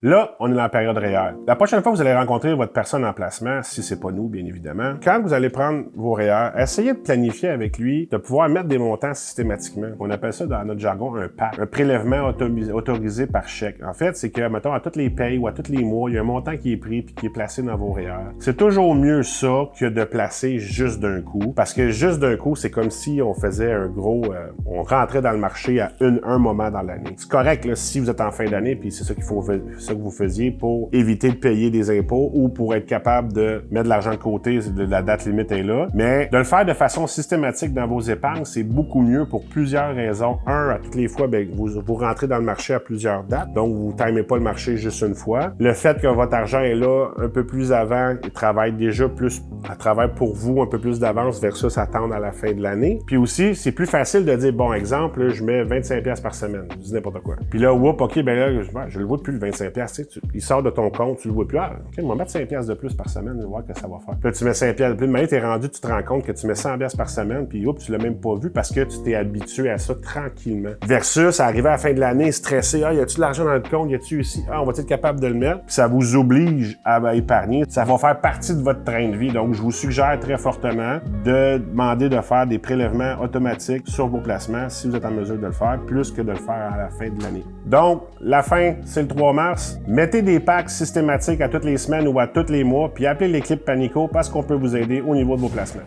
Là, on est dans la période REER. La prochaine fois que vous allez rencontrer votre personne en placement, si c'est pas nous, bien évidemment, quand vous allez prendre vos REER, essayez de planifier avec lui, de pouvoir mettre des montants systématiquement. On appelle ça dans notre jargon un PAC, un prélèvement autorisé par chèque. En fait, c'est que, mettons, à toutes les payes ou à tous les mois, il y a un montant qui est pris puis qui est placé dans vos REER. C'est toujours mieux ça que de placer juste d'un coup, parce que juste d'un coup, c'est comme si on faisait un gros... on rentrait dans le marché à un moment dans l'année. C'est correct, là, si vous êtes en fin d'année, puis c'est ça qu'il faut... ça que vous faisiez pour éviter de payer des impôts ou pour être capable de mettre de l'argent de côté, la date limite est là. Mais de le faire de façon systématique dans vos épargnes, c'est beaucoup mieux pour plusieurs raisons. Un, à toutes les fois, bien, vous rentrez dans le marché à plusieurs dates, donc vous ne timez pas le marché juste une fois. Le fait que votre argent est là un peu plus avant, il travaille déjà plus, à travers pour vous un peu plus d'avance versus attendre à la fin de l'année. Puis aussi, c'est plus facile de dire, bon, exemple, là, je mets 25$ par semaine, je dis n'importe quoi. Puis là, whoop, OK, ben là, je le vois plus le 25$. Il sort de ton compte, tu le vois plus. Ah, OK, on va mettre 5$ de plus par semaine, voir que ça va faire. Puis là, tu mets 5$ de plus. Mais t'es rendu, tu te rends compte que tu mets 100$ par semaine, puis hop, tu l'as même pas vu parce que tu t'es habitué à ça tranquillement. Versus, arriver à la fin de l'année, stressé, ah, y a-tu de l'argent dans le compte, y a-tu ici, ah, on va être capable de le mettre. Puis ça vous oblige à épargner. Ça va faire partie de votre train de vie. Donc, je vous suggère très fortement de demander de faire des prélèvements automatiques sur vos placements si vous êtes en mesure de le faire, plus que de le faire à la fin de l'année. Donc, la fin, c'est le 3 mars. Mettez des packs systématiques à toutes les semaines ou à tous les mois, puis appelez l'équipe Panico parce qu'on peut vous aider au niveau de vos placements.